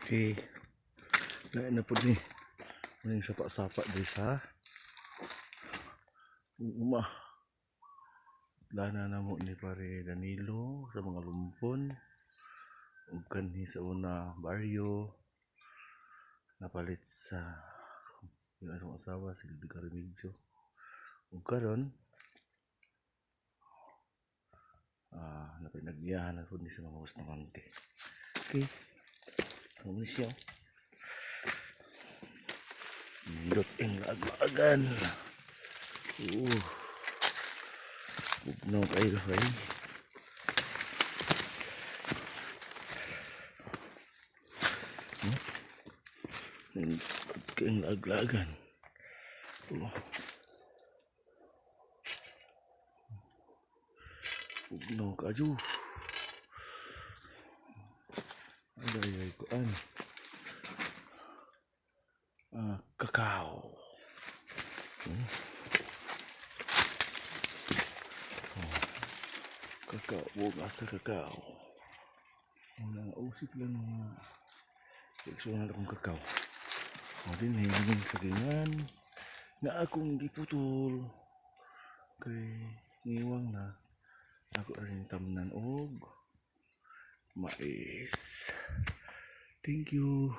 Okay. Lain na po ni. Maning sapa-sapa di sa uma. Lana na mo ni pare Danilo sa mga lumpon. Ug kanhi sa una baryo. Napalit sa yung asong asawa si Liga Remigio. Ug karon napinagyahan na po ni sa mga na kante. Okay. Ano siya? Indot ang lag-lagan. Bugnaw kayo kay. Indot ang lag-lagan. Bugnaw kayo. Ay, kuan. Kakao. Kakao, bukas sa kakao. Wala usik lang mga seksual akong kakao. O din yung sagingan na akong giputol kay niwang na ako rin tamnan og mais. Thank you.